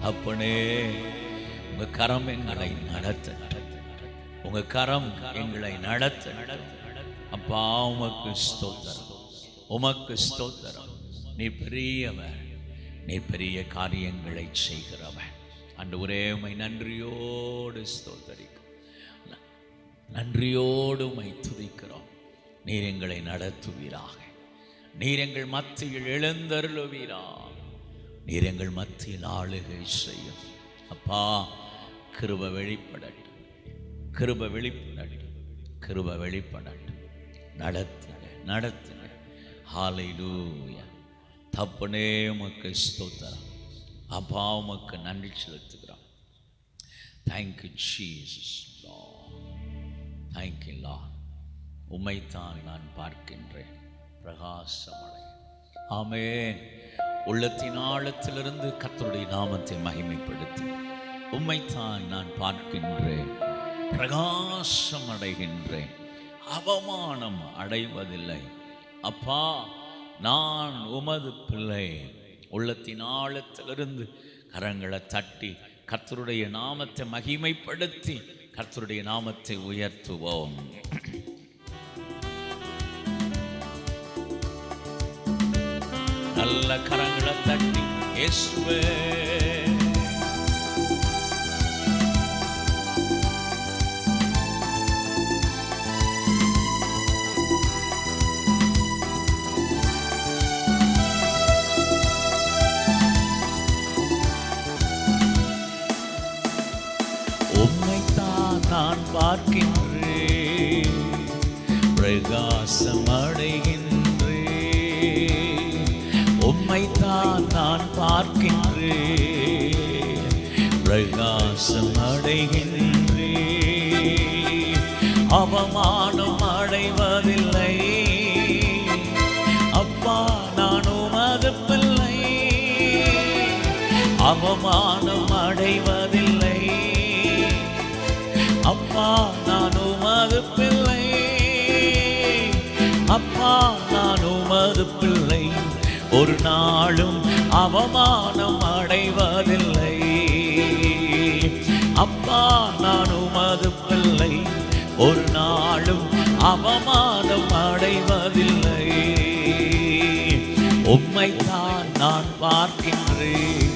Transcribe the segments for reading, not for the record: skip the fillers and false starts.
அப்பனே உங்க கரம் எங்களை நடத்த, உங்க கரம் எங்களை நடத்த. அப்பா உமக்கு ஸ்தோத்திரம், உமக்கு ஸ்தோத்திரம். நீ பெரியவர், நீ பெரிய காரியங்களை செய்கிறவர். ஆண்டவரே உம்மை நன்றியோடு ஸ்தோத்திரிக்கிறோம், நன்றியோடு உம்மை துதிக்கிறோம். நீர் எங்களை நடத்துவீராக, நீர் எங்கள் மத்தியில் எழுந்தருளுவீராக, நீர் எங்கள் மத்தியில் ஆளுகை செய்யும். அப்பா கிருபை வெளிப்படட்டும், கிருபை வெளிப்படட்டும், கிருபை வெளிப்படட்டும். நடத்துங்க, நடத்துங்க. ஹல்லேலூயா. தப்பனே உமக்கு ஸ்தோத்திரம். அப்பா உமக்கு நன்றி செலுத்துகிறோம். Thank you Jesus, thank you Lord. உம்மைத்தான் நான் பார்க்கின்றேன், பிரகாசமடை. ஆமென். உள்ளத்தின் ஆழத்திலிருந்து கர்த்தருடைய நாமத்தை மகிமைப்படுத்தி, உம்மைத்தான் நான் பார்க்கின்றேன், பிரகாசம் அடைகின்றேன், அவமானம் அடைவதில்லை. அப்பா நான் உமது பிள்ளை. உள்ளத்தின் ஆழத்திலிருந்து கரங்களை தட்டி கர்த்தருடைய நாமத்தை மகிமைப்படுத்தி கர்த்தருடைய நாமத்தை உயர்த்துவோம். நல்ல கரங்களை தட்டி இயேசுவே நான் பார்க்கின்றேன், பிரகாசம் அடைகின்றேன். உம்மைத்தான் நான் பார்க்கின்றேன், பிரகாசம் அடைகின்றேன். அவமானம் அடைவதில்லை. அப்பா நான் உமது பிள்ளை. அவமானம் அடைவதில்லை. அப்பா நான் உமது பிள்ளை. அப்பா நான் உமது பிள்ளை. ஒரு நாளும் அவமானம் அடைவதில்லை. அப்பா நான் உமது பிள்ளை. ஒரு நாளும் அவமானம் அடைவதில்லை. உம்மைத்தான் நான் பார்க்கின்றேன்,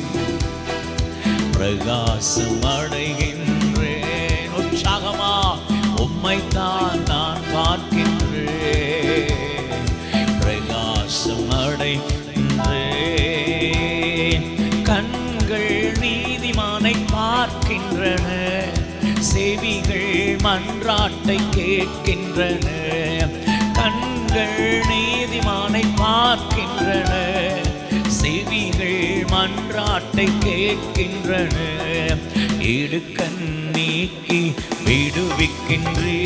பிரகாசம் அடைகின்றேன். உற்சாகமா உம்மைத்தான் நான் பார்க்கின்றேன், பிரகாசம் அடைகின்றேன். கண்கள் நீதிமானை பார்க்கின்றன, செவிகள் மன்றாட்டை கேட்கின்றன. கண்கள் நீதிமானை பார்க்கின்றன, செவிகள் மன்றாட்டை கேட்கின்றன. இடுக்கண் நீக்கி விடுவிக்கின்றே,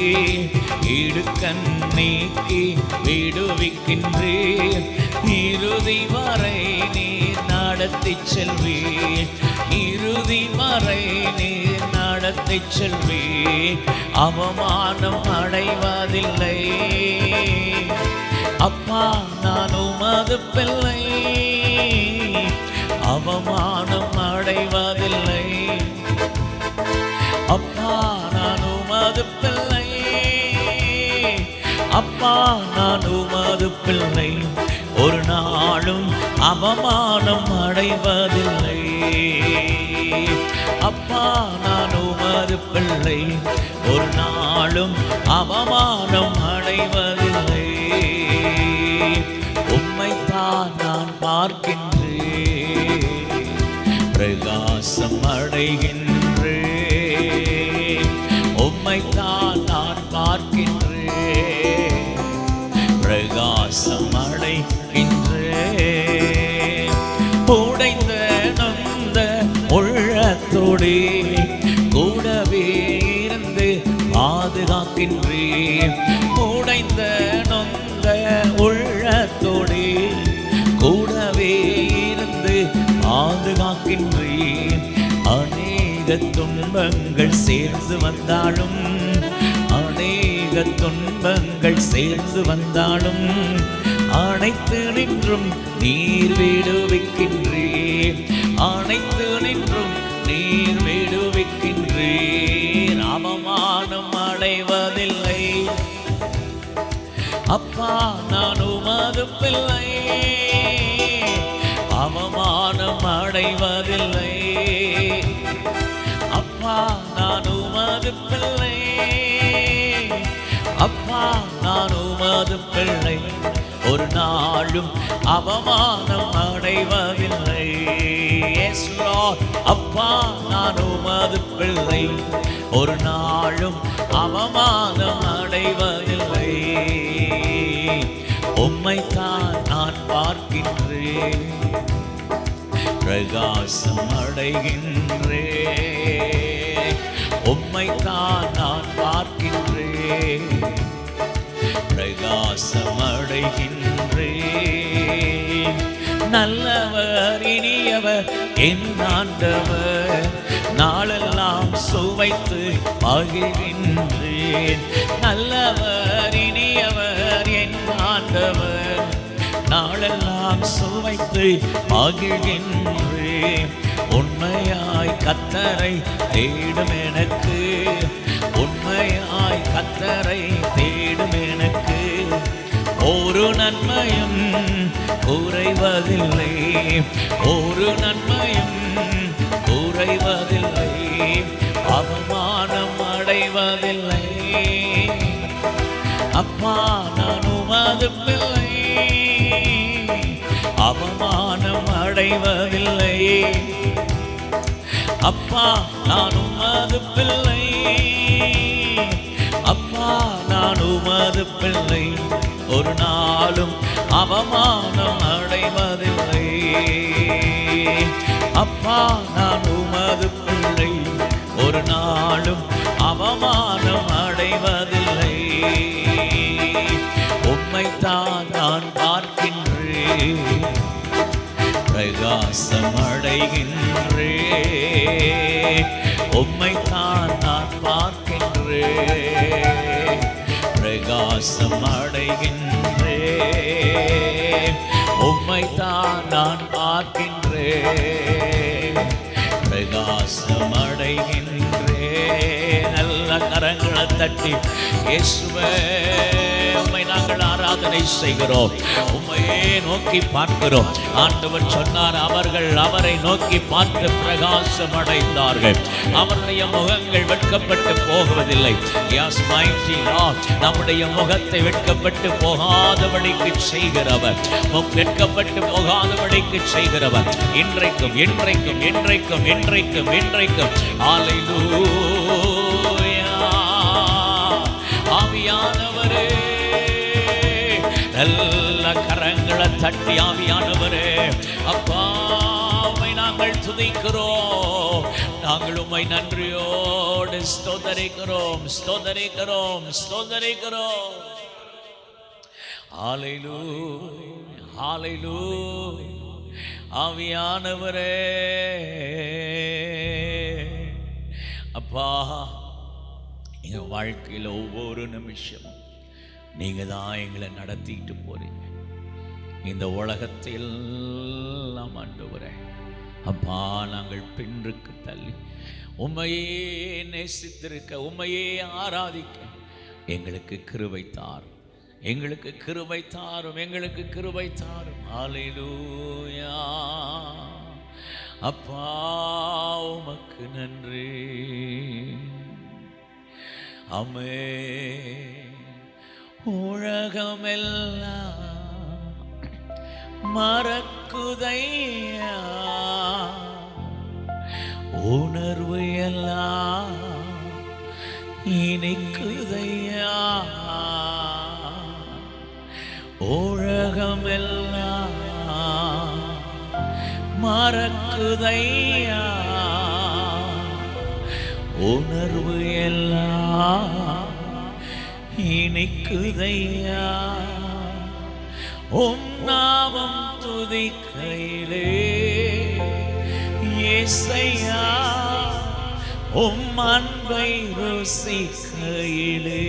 இடுக்கண் நீக்கி விடுவிக்கின்றே. இறுதி வரை நீர் நடத்தி செல்வே, இறுதி வரை நீர் நடத்தி செல்வே. அவமானம் அடைவதில்லை. அப்பா நான் உமது பிள்ளை. அவமானம் அடைவதில்லை. அப்பா நான் உமது பிள்ளை. அப்பா நான் உமது பிள்ளை. ஒரு நாளும் அவமானம் அடைவதில்லை. அப்பா நான் உமது பிள்ளை. ஒரு நாளும் அவமானம் அடைவதில்லை. உம்மைத்தான் நான் பார்க்கின்றேன், பிரகாசம் அடைகின்றேன். உம்மைத்தான் நான் பார்க்கின்றேன், பிரகாசம் அடைகின்றேன். உடைந்த நொந்த உள்ளத்தோடே கூடவே இருந்து பாதுகாக்கின்றேன். உடைந்த நொந்த உள்ளத்தோடே கூடவே இருந்து பாதுகாக்கின்றேன். அநேக துன்பங்கள் சேர்ந்து வந்தாலும், அநேக துன்பங்கள் சேர்ந்து வந்தாலும் அனைத்து நின்றும் நீர் விடுவிக்கின்றேன். அனைத்து நின்றும் நீர் விடுவிக்கின்றீர். அவமானம் அடைவதில்லை அப்பா, நான் உமது பிள்ளை. அவமானம் அடைவதில்லை அப்பா, நான் உமது பிள்ளை. அப்பா, நான் உமது பிள்ளை. ஒரு நாளும் அவமானம் அடைவதில்லை. Yes Lord, அப்பா, நான் உமது பிள்ளை. ஒரு நாளும் அவமானம் அடைவதில்லை. உம்மைத்தான் நான் பார்க்கின்றேன், பிரகாசம் அடைகின்றேன். உம்மைத்தான் நான் பார்க்கின்றேன், பிரகாசம் அடைகின்றேன். நல்லவர் இனியவர் என் ஆண்டவர், நாளெல்லாம் சுவைத்து மகிழ்கின்றேன். நல்லவர் இனியவர் என் ஆண்டவர், நாளெல்லாம் சுவைத்து மகிழ்கின்றேன். உண்மையாய் கர்த்தரை தேடும் எனக்கு, உண்மையாய் கர்த்தரை தேடும் எனக்கு ஒரு நன்மையும் குறைவதில்லை, ஒரு நன்மையும் குறைவதில்லை. அவமானம் அடைவதில்லை அப்பா, நான் உமது பிள்ளை. அவமானம் அடைவதில்லை அப்பா, நான் உமது பிள்ளை. அப்பா, நான் உமது பிள்ளை. ஒரு நாளும் அவமானம் அடைவதில்லை அப்பா, நான் உமது பிள்ளை. ஒரு நாளும் அவமானம் அடைவதில்லை. உம்மைத்தான் நான் பார்க்கின்றேன், பிரகாசம் அடைகின்றேன். உம்மைத்தான் நான் பார்க்கின்றேன், பிரகாசம் அடைகின்றேன். உம்மைத்தான் நான் பார்க்கின்றேன், பிரகாசம் அடைகின்றேன். நல்ல கரங்களை தட்டி இயேசுவே உம்மை நாங்கள் ஆராதனை செய்கிறோம், உம்மையே நோக்கி பார்க்கிறோம். ஆண்டவர் சொன்னார், அவர்கள் அவரை நோக்கி பார்த்து பிரகாசம் அடைந்தார்கள், அவருடைய முகங்கள் வெட்கப்பட்டு போவதில்லை. Yes, mighty Lord, நம்முடைய முகத்தை வெட்கப்பட்டு போகாதபடிக்கு செய்கிறவர், வெட்கப்பட்டு போகாதபடிக்கு செய்கிறவர் இன்றைக்கும் என்றைக்கும் என்றைக்கும் என்றைக்கும் என்றைக்கும். ஹல்லேலூயா. ஆவியானவரே, நல்ல கரங்களை தட்டி ஆவியானவரே, அப்பா உம்மை நாங்கள் துதிக்கிறோம், நாங்கள் உம்மை நன்றியோடு ஸ்தோத்தரிக்கிறோம் ஸ்தோத்தரிக்கிறோம் ஸ்தோத்தரிக்கிறோம். ஹல்லேலூயா ஹல்லேலூயா. ஆவியானவரே அப்பா, என் வாழ்க்கையில் ஒவ்வொரு நிமிஷமும் நீங்க தான் எங்களை நடத்திட்டு போறீங்க. இந்த உலகத்தில் நாம் ஆண்டவரே அப்பா, நாங்கள் பின்னுக்கு தள்ளி உம்மையே நேசித்திருக்க, உம்மையே ஆராதிக்க எங்களுக்கு கிருபை தாரும், எங்களுக்கு கிருபை தாரும், எங்களுக்கு கிருபை தாரும். ஹல்லேலூயா. அப்பா உமக்கு நன்றி. ஆமென். உலகமெல்லாம் மறக்குதையா, உணர்வு எல்லாம் இனிக்குதையா. உலகமெல்லாம் மறக்குதையா, உணர்வு எல்லாம் இனிக்குதையா. உம் நாமம் துதிக்கையிலே இயேசையா, உம் அன்பை ருசிக்கையிலே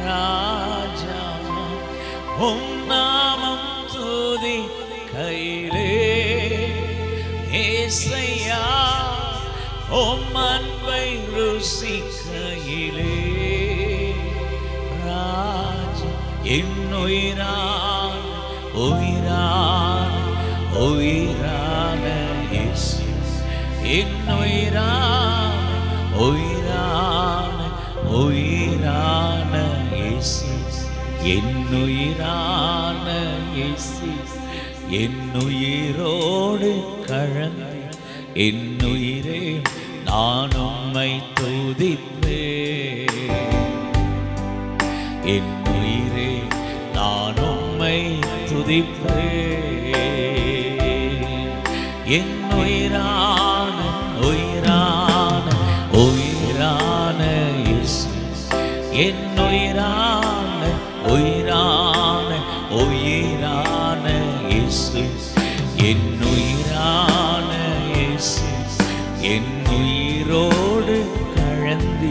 ராஜா. உம் நாமம் துதிக்கையிலே இயேசையா, உம் அன்பை ருசிக்கையிலே ராஜா என் உயிரான உயிரான உயிரான இயேசு என் உயிரான உயிரான உயிரான இயேசு என் உயிரான இயேசு என் உயிரோடு கலந்து என் உயிரே நான் உம்மை துதிப்பேன் என் உயிரே நான் உம்மை துதிப்பேன் என் உயிரான உயிரான உயிரான இயேசு என் உயிரான உயிரான உயிரான இயேசு என் உயிரான இயேசு என் உயிரோடு கலந்து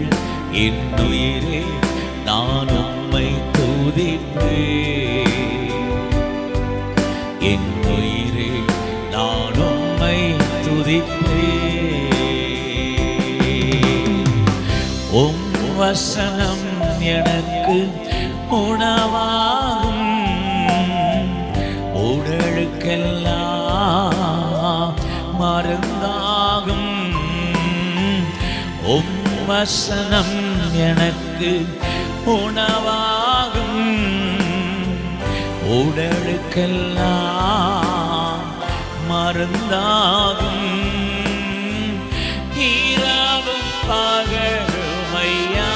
என் உயிரே நான் உம்மை துதிப்பேன் என் உயிரே நான் உம்மை துதிப்பேன் உம் வசனம் எனக்கு உணவாகும் உடலுக்கெல்லாம் மருந்தாகும் உம் வசனம் எனக்கு உணவாகும் உடலுக்கெல்லாம் மருந்தாகும் இரவும் பகலுமையா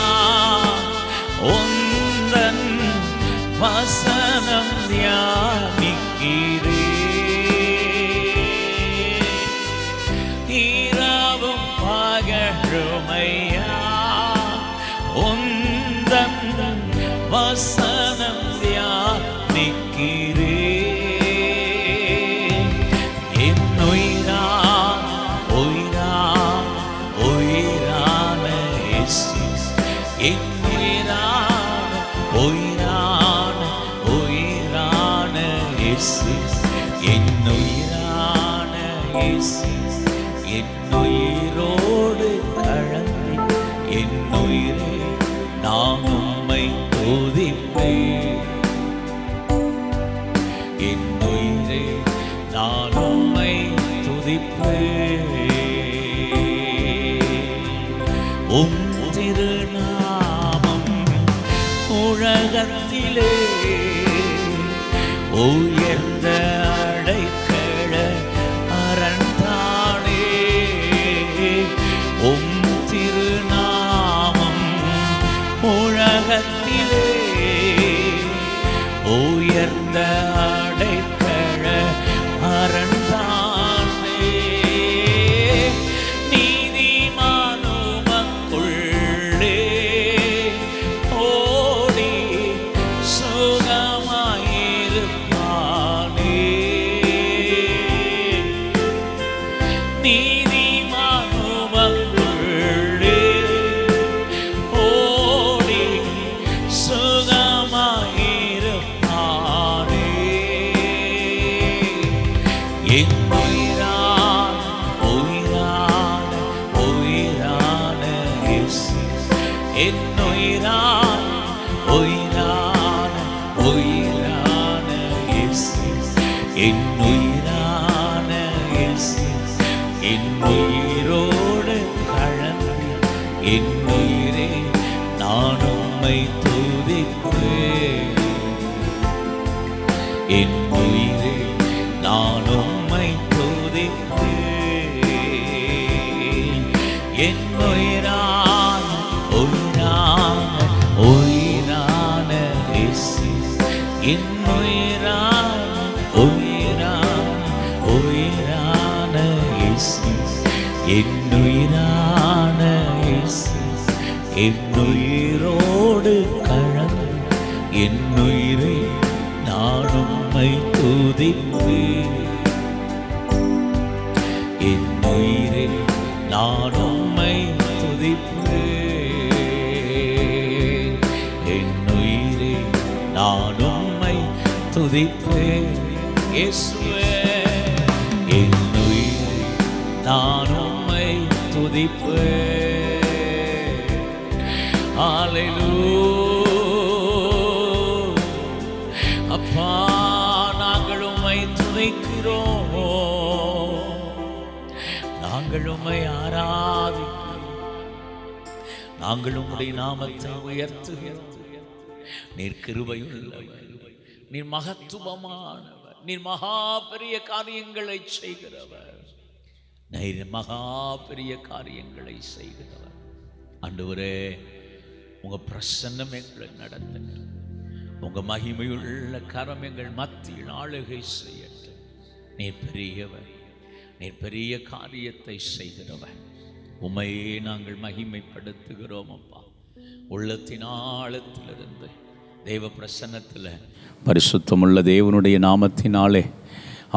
உந்தன் வசனம் தியானிக்கிறே இரவும் பகலுமையா உந்தன் வசனம் தியானிக்கிறே என் உயிரான உயிரான உயிரான இயேசு என் உயிரான உயிரான உயிரான இயேசு என் உயிரான இயேசு என் உயிரோடு கலந்து என் உயிரே நான் உம்மை துதிப்பேன் என் உயிரே நான் உம்மை துதிப்பேன் உம் திருநாமம் உலகத்திலே உயர்ந்த அடைக்கல அரண்தானே உம் திருநாமம் உலகத்திலே உயர்ந்த அடைக்கல அரண்தானே நீதிமானுமக்குள்ளே ஓடி சுகமாயிருப்பானே நீதிமானுமக்குள்ளே ஓடி சுகமாயிருப்பானே என் உயிரான உயிரான உயிரான இயேசு என் உயிரான உயிரான உயிரான இயேசு என் உயிரான இயேசு என் உயிரோடு கலந்து என் உயிரே நான் உம்மை துதிப்பேன் என் உயிரே நான் உம்மை துதிப்பேன் என் உயிரான உயிரான உயிரான இயேசு என் உயிரான உயிரான உயிரான இயேசு என் உயிரான இயேசு என் உயிரோடு கலந்து என் உயிரை நான் உம்மை துதிப்பேன் என் உயிரே நான் உம்மை துதிப்பேன் என் உயிரே நான் உம்மை துதிப்பேன் இயேசுவே என் உயிரே நான் உம்மை துதிப்பேன். அப்பா, நாங்கள் உம்மை துதிக்கிறோம், நாங்கள் உம்மை ஆராதிக்கிறோம், நாங்கள் உம்முடைய நாமத்தை உயர்த்துகிறோம். நீர் கிருபையுள்ளவர், நீர் மகத்துவமானவர், நீர் மகா பெரிய காரியங்களை செய்கிறவர், நீர் மகா பெரிய காரியங்களை செய்கிறவர். ஆண்டவரே, உங்க பிரசன்னம் எங்களை நடத்துங்க, உங்க மகிமையுள்ள கரம் எங்கள் மத்தியில் ஆளுகை செய்யட்டும். நீர் பெரியவர், நீர் பெரிய காரியத்தை செய்கிறவர். உம்மையே நாங்கள் மகிமைப்படுத்துகிறோம் அப்பா. உள்ளத்தின் ஆழத்திலிருந்து தேவ பிரசன்னத்தில் பரிசுத்தமுள்ள தேவனுடைய நாமத்தினாலே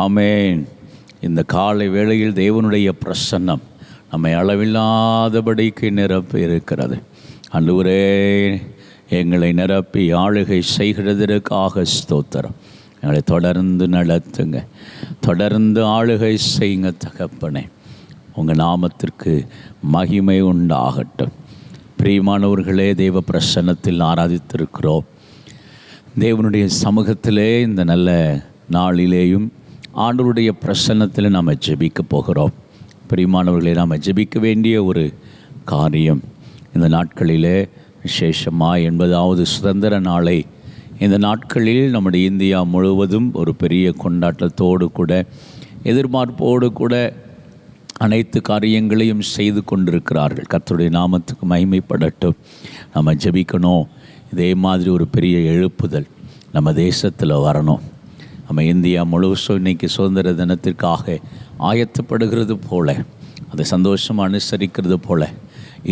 ஆமென். இந்த காலை வேளையில் தேவனுடைய பிரசன்னம் நம்மை அளவில்லாதபடிக்கு நிரப்பி இருக்கிறது. ஆண்டவரே, எங்களை நிரப்பி ஆளுகை செய்கிறதற்காக ஸ்தோத்திரம். எங்களை தொடர்ந்து நடத்துங்க, தொடர்ந்து ஆளுகை செய்யுங்க தகப்பனே. உங்கள் நாமத்திற்கு மகிமை உண்டாகட்டும். பிரியமானவர்களே, தேவ பிரசன்னத்தில் ஆராதித்திருக்கிறோம். தேவனுடைய சமூகத்திலே இந்த நல்ல நாளிலேயும் ஆண்டவருடைய பிரசன்னத்தில் நாம் ஜெபிக்க போகிறோம். பிரியமானவர்களே, நாம் ஜெபிக்க வேண்டிய ஒரு காரியம் இந்த நாட்களிலே விசேஷமாக 80வது சுதந்திர நாளை இந்த நாட்களில் நம்முடைய இந்தியா முழுவதும் ஒரு பெரிய கொண்டாட்டத்தோடு கூட எதிர்பார்ப்போடு கூட அனைத்து காரியங்களையும் செய்து கொண்டிருக்கிறார்கள். கர்த்தருடைய நாமத்துக்கு மகிமைப்படட்டும். நம்ம ஜெபிக்கணும். இதே மாதிரி ஒரு பெரிய எழுப்புதல் நம்ம தேசத்தில் வரணும். நம்ம இந்தியா முழுவதும் இன்றைக்கி சுதந்திர தினத்திற்காக ஆயத்தப்படுகிறது போல, அதை சந்தோஷமாக அனுசரிக்கிறது போல,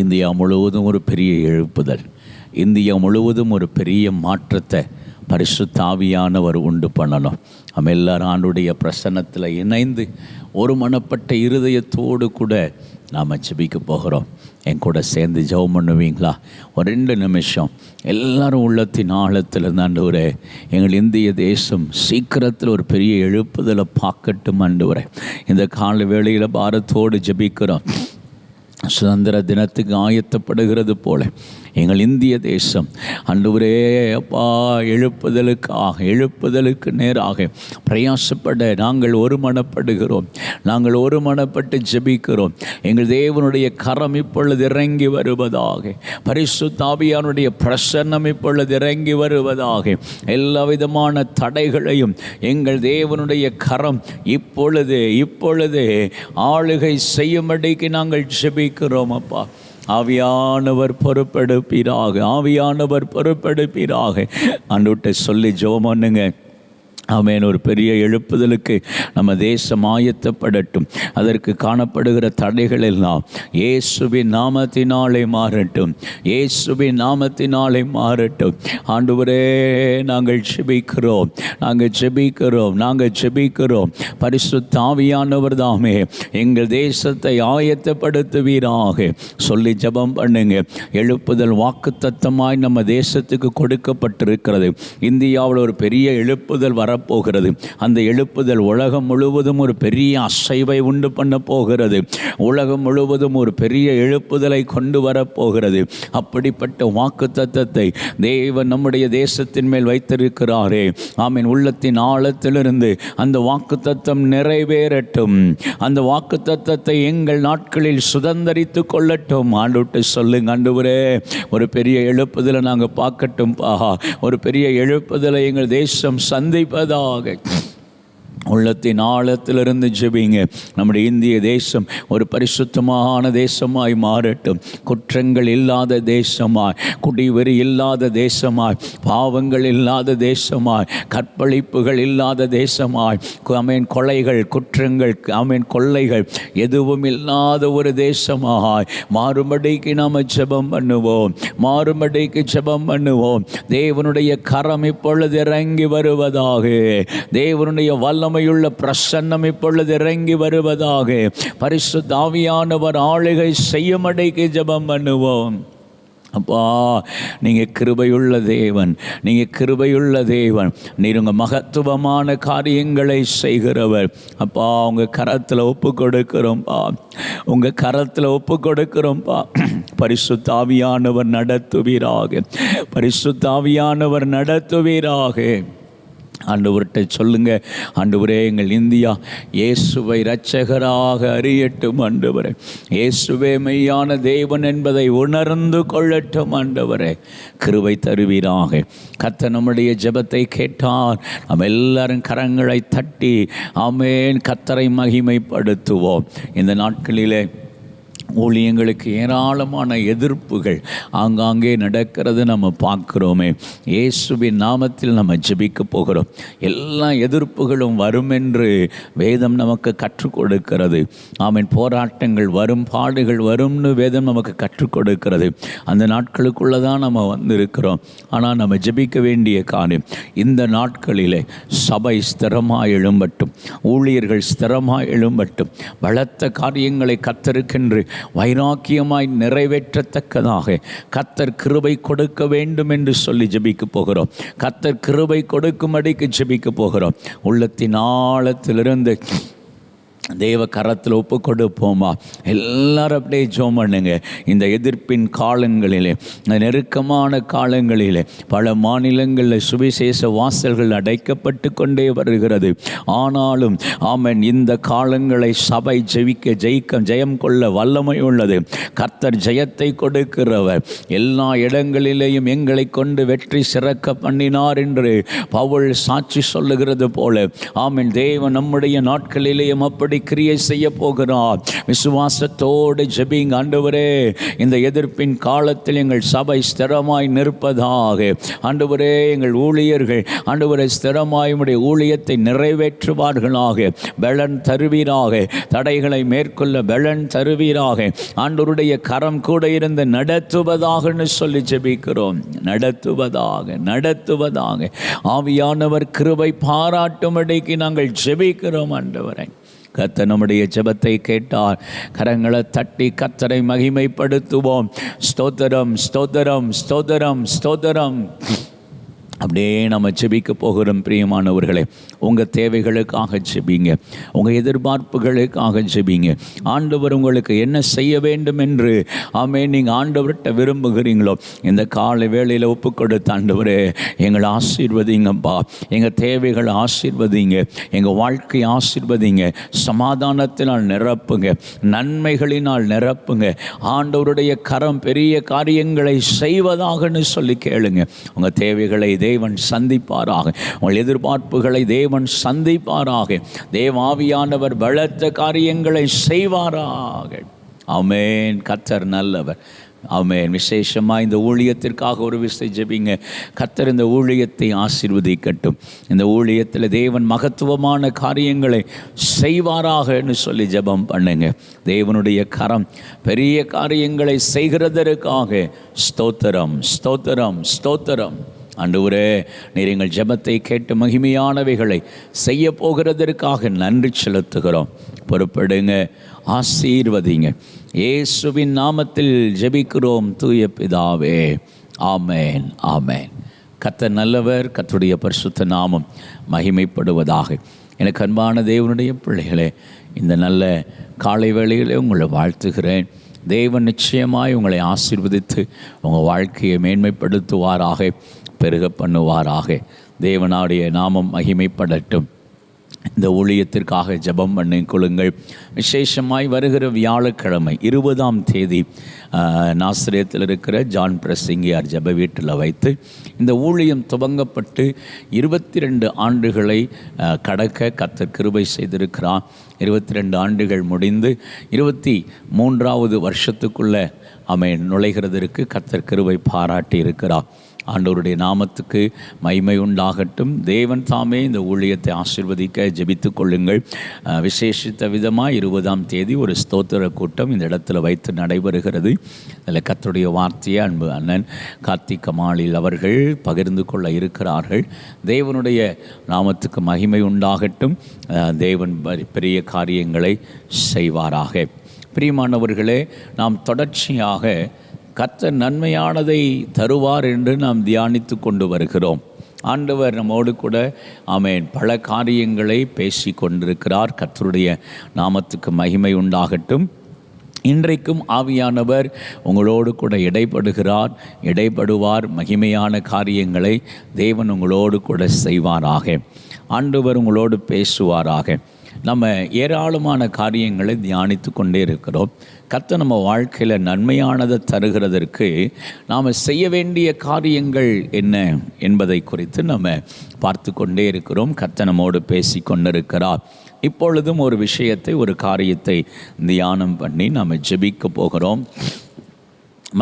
இந்தியா முழுவதும் ஒரு பெரிய எழுப்புதல், இந்தியா முழுவதும் ஒரு பெரிய மாற்றத்தை பரிசுத்த ஆவியானவர் உண்டு பண்ணணும். நம்ம எல்லாரும் ஆண்டுடைய பிரசன்னத்தில் இணைந்து ஒரு மனப்பட்ட இருதயத்தோடு கூட நாம் ஜெபிக்க போகிறோம். என் கூட சேர்ந்து ஜெபம் பண்ணுவீங்களா? ஒரு 2 நிமிஷம் எல்லாரும் உள்ளத்தின் ஆழத்தில் ஆண்டவரே, எங்கள் இந்திய தேசம் சீக்கிரத்தில் ஒரு பெரிய எழுப்புதலை பார்க்கட்டும் ஆண்டவரே. இந்த கால வேளையில் பாரத்தோடு ஜெபிக்கிறோம். சுதந்திர தினத்துக்கு ஆயத்தப்படுகிறது போல எங்கள் இந்திய தேசம் ஆண்டவரே அப்பா, எழுப்புதலுக்கு நேராக பிரயாசப்பட நாங்கள் ஒருமனப்படுகிறோம். நாங்கள் ஒருமனப்பட்டு ஜெபிக்கிறோம். எங்கள் தேவனுடைய கரம் இப்பொழுது இறங்கி வருவதாக, பரிசுத்த ஆவியானுடைய பிரசன்னம் இப்பொழுது இறங்கி வருவதாக, எல்லா விதமான தடைகளையும் எங்கள் தேவனுடைய கரம் இப்பொழுது ஆளுகை செய்யும்படிக்கு நாங்கள் ஜெபிக்கிறோம் அப்பா. ஆவியானவர் பொறுப்பெடுப்பீராக, ஆவியானவர் பொறுப்பெடுப்பீராக. ஆண்டவர்கிட்ட சொல்லி ஜெபம் பண்ணுங்க. ஆமென். ஒரு பெரிய எழுப்புதலுக்கு நம்ம தேசம் ஆயத்தப்படட்டும். அதற்கு காணப்படுகிற தடைகள் எல்லாம் இயேசுவின் நாமத்தினாலே மாறட்டும், இயேசுவின் நாமத்தினாலே மாறட்டும். ஆண்டவரே, நாங்கள் ஜெபிக்கிறோம். பரிசுத்த ஆவியானவர் தாமே எங்கள் தேசத்தை ஆயத்தப்படுத்துவீராக. சொல்லி ஜெபம் பண்ணுங்க. எழுப்புதல் வாக்குத்தத்தமாய் நம்ம தேசத்துக்கு கொடுக்கப்பட்டிருக்கிறது. இந்தியாவில் ஒரு பெரிய எழுப்புதல் வரப்போகிறது. அந்த எழுப்புதல் உலகம் முழுவதும் ஒரு பெரிய அசைவை உண்டு பண்ண போகிறது. உலகம் முழுவதும் ஒரு பெரிய எழுப்புதலை கொண்டு வரப்போகிறது. அப்படிப்பட்ட வாக்குத்தத்தத்தை தேவன் நம்முடைய தேசத்தின் மேல் வைத்திருக்கிறாரே. ஆமீன். உள்ளத்தின் ஆழத்திலிருந்து அந்த வாக்குத்தத்தம் நிறைவேறட்டும். அந்த வாக்குத்தத்தத்தை எங்கள் நாட்களில் சுதந்தரித்து கொள்ளட்டும். ஆண்டவர்கிட்ட சொல்லுங்க. ஆண்டவரே, ஒரு பெரிய எழுப்புதலை நாங்கள் பார்க்கட்டும். ஒரு பெரிய எழுப்புதலை எங்கள் தேசம் சந்திப்பதாக உள்ளத்தின் ஆழத்திலிருந்து ஜெபிங்க. நம்முடைய இந்திய தேசம் ஒரு பரிசுத்தமான தேசமாய் மாறட்டும். குற்றங்கள் இல்லாத தேசமாய், குடிவெறி இல்லாத தேசமாய், பாவங்கள் இல்லாத தேசமாய், கற்பழிப்புகள் இல்லாத தேசமாய், ஆமென், கொலைகள், குற்றங்கள், ஆமென், கொள்ளைகள் எதுவும் இல்லாத ஒரு தேசமாய் மாறுபடிக்கு நாம் ஜெபம் பண்ணுவோம். தேவனுடைய கரம் இப்பொழுது இறங்கி வருவதாக, தேவனுடைய வல்லமையுள்ள பிரசன்னம் இப்பொழுது இறங்கி வருவதாக, பரிசுத்த ஆவியானவர் ஆளுகை செய்யும்படிக்கு ஜெபம் பண்ணுவோம். அப்பா, நீங்கள் கிருபையுள்ள தேவன், நீங்கள் கிருபையுள்ள தேவன். நீர் உங்கள் மகத்துவமான காரியங்களை செய்கிறவர். அப்பா, உங்கள் கரத்தில் ஒப்பு கொடுக்கிறோம்ப்பா, உங்கள் கரத்தில் ஒப்பு கொடுக்கிறோம்ப்பா. பரிசுத்த ஆவியானவர் நடத்துவீராக, பரிசுத்த ஆவியானவர் நடத்துவீராக. ஆண்டவர்கிட்ட சொல்லுங்க, ஆண்டவரே, எங்கள் இந்தியா இயேசுவை இரட்சகராக அறியட்டும். ஆண்டவரே, இயேசுவே மெய்யான தேவன் என்பதை உணர்ந்து கொள்ளட்டும். ஆண்டவரே, கிருபை தருவீராக. கர்த்தர் நம்முடைய ஜெபத்தை கேட்டார். நம்ம எல்லாரும் கரங்களை தட்டி ஆமென் கர்த்தரை மகிமைப்படுத்துவோம். இந்த நாட்களிலே ஊழியங்களுக்கு ஏராளமான எதிர்ப்புகள் ஆங்காங்கே நடக்கிறது நம்ம பார்க்குறோமே. இயேசுவின் நாமத்தில் நம்ம ஜெபிக்க போகிறோம். எல்லா எதிர்ப்புகளும் வரும் என்று வேதம் நமக்கு கற்றுக் கொடுக்கிறது. ஆமென். போராட்டங்கள் வரும், பாடுகள் வரும்னு வேதம் நமக்கு கற்றுக் கொடுக்கிறது. அந்த நாட்களுக்குள்ளே தான் நம்ம வந்திருக்கிறோம். ஆனால் நம்ம ஜெபிக்க வேண்டிய காரியம், இந்த நாட்களிலே சபை ஸ்திரமாக எழும்பட்டும், ஊழியர்கள் ஸ்திரமாக எழும்பட்டும், பலத்த காரியங்களை கர்த்தருக்கென்று வைராக்கியமாய் நிறைவேற்றத்தக்கதாக கர்த்தர் கிருபை கொடுக்க வேண்டும் என்று சொல்லி ஜெபிக்க போகிறோம். கர்த்தர் கிருபை கொடுக்கும்படிக்கு ஜெபிக்க போகிறோம். உள்ளத்தின் ஆழத்திலிருந்து தேவ கரத்தில் ஒப்பு கொடுப்போமா? எல்லாரும் அப்படியே ஜெபம் பண்ணுங்க. இந்த எதிர்ப்பின் காலங்களிலே, நெருக்கமான காலங்களிலே பல மாநிலங்களில் சுவிசேஷ வாசல்கள் அடைக்கப்பட்டு கொண்டே வருகிறது. ஆனாலும் ஆமென், இந்த காலங்களை சபை ஜெயம் கொள்ள வல்லமை உள்ளது. கர்த்தர் ஜெயத்தை கொடுக்கிறவர். எல்லா இடங்களிலேயும் எங்களை கொண்டு வெற்றி சிறக்க பண்ணினார் என்று பவுல் சாட்சி சொல்லுகிறது போல ஆமென், தேவன் நம்முடைய நாட்களிலேயும் அப்படி கிரியை செய்ய போகிறார். விசுவாசத்தோடு ஜெபிங்க. ஆண்டவரே, இந்த எதிர்ப்பின் காலத்தில் எங்கள் சபை ஸ்திரமாய் நிற்பதாக. ஆண்டவரே, எங்கள் ஊழியர்கள் ஆண்டவரே ஸ்திரமாய் உம்முடைய ஊழியத்தை நிறைவேற்றுவார்களாக. பலன் தருவீராக. தடைகளை மேற்கொள்ள பலன் தருவீராக. ஆண்டவருடைய கரம் கூட இருந்து நடத்துவதாகன்னு சொல்லி ஜெபிக்கிறோம். நடத்துவதாக, நடத்துவதாக. ஆவியானவர் கிருபை பாராட்டும்படிக்கு நாங்கள் ஜெபிக்கிறோம். ஆண்டவரை, கர்த்தர் நம்முடைய ஜெபத்தை கேட்டார். கரங்களை தட்டி கர்த்தரை மகிமைப்படுத்துவோம். ஸ்தோத்திரம், ஸ்தோத்திரம், ஸ்தோத்திரம், ஸ்தோத்திரம். அப்படியே நம்ம ஜெபிக்க போகிறோம். பிரியமானவர்களே, உங்கள் தேவைகளுக்காக ஜெபிங்க, உங்கள் எதிர்பார்ப்புகளுக்காக ஜெபிங்க. ஆண்டவர் உங்களுக்கு என்ன செய்ய வேண்டும் என்று நீங்கள் ஆண்டவர்கிட்ட விரும்புகிறீங்களோ இந்த காலை வேளையில் ஒப்பு கொடுத்து, ஆண்டவரே எங்களை ஆசீர்வதிங்கப்பா, எங்கள் தேவைகளை ஆசீர்வதிங்க, எங்கள் வாழ்க்கையை ஆசீர்வதிங்க, சமாதானத்தினால் நிரப்புங்க, நன்மைகளினால் நிரப்புங்க. ஆண்டவருடைய கரம் பெரிய காரியங்களை செய்வதாகன்னு சொல்லி கேளுங்க. உங்கள் தேவைகளை தேவன் சந்திப்பாராக. உங்கள் எதிர்பார்ப்புகளை தேவன் சந்திப்பாராக. தேவாவியானவர் பலத்த காரியங்களை செய்வாராக. ஆமென். கர்த்தர் நல்லவர். ஆமென். விசேஷமாக இந்த ஊழியத்திற்காக ஒரு விஷயம் ஜெபிங்க. கர்த்தர் இந்த ஊழியத்தை ஆசீர்வதிக்கட்டும். இந்த ஊழியத்தில் தேவன் மகத்துவமான காரியங்களை செய்வாராகன்னு சொல்லி ஜெபம் பண்ணுங்க. தேவனுடைய கரம் பெரிய காரியங்களை செய்கிறதற்காக ஸ்தோத்திரம், ஸ்தோத்திரம், ஸ்தோத்திரம். ஆண்டவரே, நீர் எங்கள் ஜெபத்தை கேட்டு மகிமையானவைகளை செய்ய போகிறதற்காக நன்றி செலுத்துகிறோம். பொறுப்படுங்க, ஆசீர்வதிங்க. இயேசுவின் நாமத்தில் ஜெபிக்கிறோம் தூய பிதாவே. ஆமென், ஆமென். கர்த்தர் நல்லவர். கர்த்தருடைய பரிசுத்த நாமம் மகிமைப்படுவதாக. எனக்கு அன்பான தேவனுடைய பிள்ளைகளே, இந்த நல்ல காலை வேளையிலே உங்களை வாழ்த்துகிறேன். தேவன் நிச்சயமாய் உங்களை ஆசீர்வதித்து உங்கள் வாழ்க்கையை மேன்மைப்படுத்துவாராக, பெருக பண்ணுவாராக. தேவனுடைய நாமம் மகிமைப்படட்டும். இந்த ஊழியத்திற்காக ஜெபம் பண்ணிக்கொள்ளுங்கள். விசேஷமாய் வருகிற வியாழக்கிழமை 20ஆம் தேதி நாசரேத்தில் இருக்கிற ஜான் பிரசிங்கியார் ஜெப வீட்டில் வைத்து இந்த ஊழியம் துவங்கப்பட்டு 22 ஆண்டுகளை கடக்க கர்த்தர் கிருபை செய்திருக்கிறார். 22 ஆண்டுகள் முடிந்து 23வது வருஷத்துக்குள்ளே நுழைகிறதற்கு கர்த்தர் கிருபை பாராட்டி இருக்கிறார். ஆண்டவருடைய நாமத்துக்கு மகிமை உண்டாகட்டும். தேவன் தாமே இந்த ஊழியத்தை ஆசீர்வதிக்க ஜெபித்து கொள்ளுங்கள். விசேஷித்த விதமாக 20ஆம் தேதி ஒரு ஸ்தோத்திர கூட்டம் இந்த இடத்துல வைத்து நடைபெறுகிறது. அதில் கர்த்தருடைய வார்த்தையை அன்பு அண்ணன் கார்த்திக் கமாலில் அவர்கள் பகிர்ந்து கொள்ள இருக்கிறார்கள். தேவனுடைய நாமத்துக்கு மகிமை உண்டாகட்டும். தேவன் பெரிய காரியங்களை செய்வாராக. பிரியமானவர்களே, நாம் தொடர்ச்சியாக கர்த்தர் நன்மையானதை தருவார் என்று நாம் தியானித்து கொண்டு வருகிறோம். ஆண்டவர் நம்மோடு கூட ஆமென் பல காரியங்களை பேசி கொண்டிருக்கிறார். கர்த்தருடைய நாமத்துக்கு மகிமை உண்டாகட்டும். இன்றைக்கும் ஆவியானவர் உங்களோடு கூட இடைப்படுவார். மகிமையான காரியங்களை தேவன் உங்களோடு கூட செய்வாராக. ஆண்டவர் உங்களோடு பேசுவாராக. நம்ம ஏராளமான காரியங்களை தியானித்து கொண்டே இருக்கிறோம். கர்த்தர் நம்ம வாழ்க்கையில் நன்மையானதை தருகிறதற்கு நாம் செய்ய வேண்டிய காரியங்கள் என்ன என்பதை குறித்து நம்ம பார்த்து கொண்டே இருக்கிறோம். கர்த்தர் நம்மோடு பேசி கொண்டிருக்கிறார். இப்பொழுதும் ஒரு காரியத்தை தியானம் பண்ணி நாம் ஜெபிக்க போகிறோம்.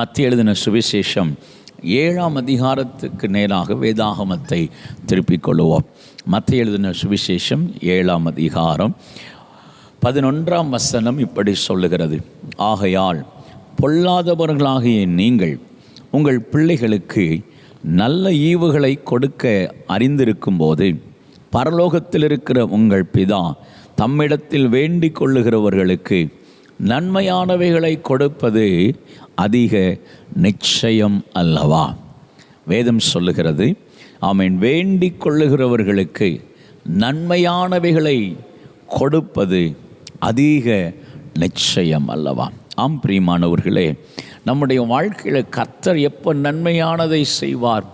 மத்திய எழுதின சுவிசேஷம் 7ஆம் அதிகாரத்துக்கு நேராக வேதாகமத்தை திருப்பிக் கொள்வோம். மத்திய எழுதின சுவிசேஷம் 7ஆம் அதிகாரம் 11ஆம் வசனம் இப்படி சொல்லுகிறது: ஆகையால் பொல்லாதவர்களாகிய நீங்கள் உங்கள் பிள்ளைகளுக்கு நல்ல ஈவுகளை கொடுக்க அறிந்திருக்கும் போது பரலோகத்தில் இருக்கிற உங்கள் பிதா தம்மிடத்தில் வேண்டிக் கொள்ளுகிறவர்களுக்கு நன்மையானவைகளை கொடுப்பது அதிக நிச்சயம் அல்லவா? வேதம் சொல்லுகிறது, ஆமென், வேண்டிக் கொள்ளுகிறவர்களுக்கு நன்மையானவைகளை கொடுப்பது அதிக நிச்சயம் அல்லவா? ஆம் பிரியமானவர்களே, நம்முடைய வாழ்க்கையில் கர்த்தர் எப்போ நன்மையானதை செய்வார்,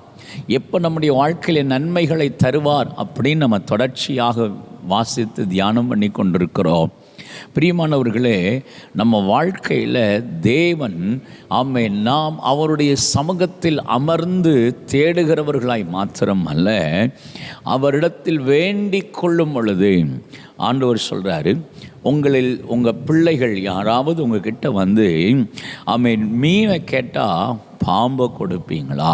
எப்போ நம்முடைய வாழ்க்கையில் நன்மைகளை தருவார் அப்படின்னு நம்ம தொடர்ச்சியாக வாசித்து தியானம் பண்ணி கொண்டிருக்கிறோம். பிரியமானவர்களே, நம்ம வாழ்க்கையில் தேவன் நாம் அவருடைய சமூகத்தில் அமர்ந்து தேடுகிறவர்களாய் மாத்திரம் அல்ல, அவரிடத்தில் வேண்டிக் கொள்ளும் பொழுது ஆண்டவர் சொல்கிறாரு, உங்கள் பிள்ளைகள் யாராவது உங்ககிட்ட வந்து மீனை கேட்டால் பாம்பை கொடுப்பீங்களா,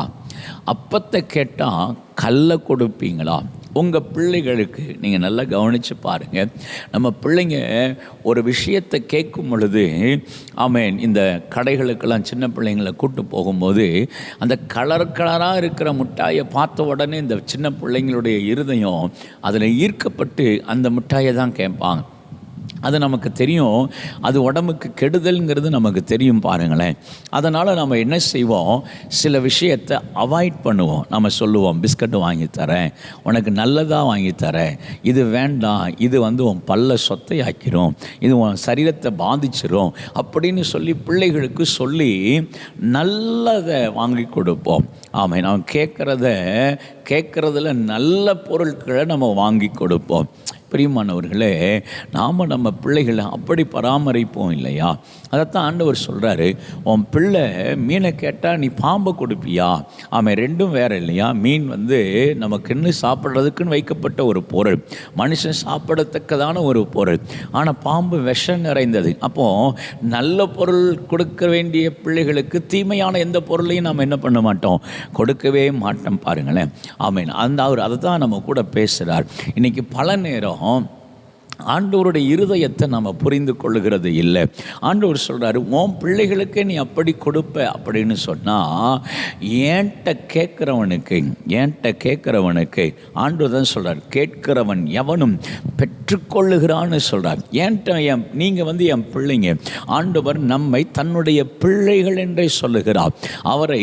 அப்பத்தை கேட்டால் கல்லை கொடுப்பீங்களா? உங்கள் பிள்ளைகளுக்கு நீங்கள் நல்லா கவனித்து பாருங்கள். நம்ம பிள்ளைங்க ஒரு விஷயத்தை கேட்கும் பொழுது இந்த கடைகளுக்கெல்லாம் சின்ன பிள்ளைங்களை கூட்டு போகும்போது அந்த கலராக இருக்கிற மிட்டாயை பார்த்த உடனே இந்த சின்ன பிள்ளைங்களுடைய இருதயம் அதில் ஈர்க்கப்பட்டு அந்த மிட்டாயை தான் கேட்பாங்க. அது நமக்கு தெரியும், அது உடம்புக்கு கெடுதல்ங்கிறது நமக்கு தெரியும் பாருங்களேன். அதனால் நம்ம என்ன செய்வோம், சில விஷயத்தை அவாய்ட் பண்ணுவோம். நம்ம சொல்லுவோம், பிஸ்கட்டு வாங்கித்தரேன், உனக்கு நல்லதாக வாங்கித்தரேன், இது வேண்டாம், இது உன் பல்ல சொத்தையாக்கிரும், இது உன் சரீரத்தை பாதிச்சிரும் அப்படின்னு சொல்லி பிள்ளைகளுக்கு சொல்லி நல்லதை வாங்கி கொடுப்போம். ஆமாம், நம்ம கேட்குறதுல நல்ல பொருட்களை நம்ம வாங்கி கொடுப்போம். பிரியமானவர்களே, நாம் நம்ம பிள்ளைகளை அப்படி பராமரிப்போம் இல்லையா? அதைத்தான் ஆண்டவர் சொல்கிறாரு, உன் பிள்ளை மீனை கேட்டால் நீ பாம்பை கொடுப்பியா? ரெண்டும் வேறு இல்லையா? மீன் நமக்குன்னு சாப்பிட்றதுக்குன்னு வைக்கப்பட்ட ஒரு பொருள், மனுஷன் சாப்பிடத்தக்கதான ஒரு பொருள். ஆனால் பாம்பு விஷம் நிறைந்தது. அப்போது நல்ல பொருள் கொடுக்க வேண்டிய பிள்ளைகளுக்கு தீமையான எந்த பொருளையும் நாம் என்ன பண்ண மாட்டோம், கொடுக்கவே மாட்டோம். பாருங்களேன், அவர் அதை தான் நம்ம கூட பேசுகிறார். இன்றைக்கி பல நேரம் ஆண்டவருடைய இருதயத்தை நம்ம புரிந்து கொள்ளுகிறது இல்லை. ஆண்டவர் சொல்கிறாரு, உன் பிள்ளைகளுக்கு நீ அப்படி கொடுப்ப அப்படின்னு சொன்னால் ஏன்ட்ட கேட்குறவனுக்கு ஆண்டவர் தான் சொல்கிறார், கேட்கிறவன் எவனும் பெற்றுக்கொள்ளுகிறான்னு சொல்கிறார். நீங்கள் என் பிள்ளைங்க. ஆண்டவர் நம்மை தன்னுடைய பிள்ளைகள் என்றே சொல்லுகிறார். அவரை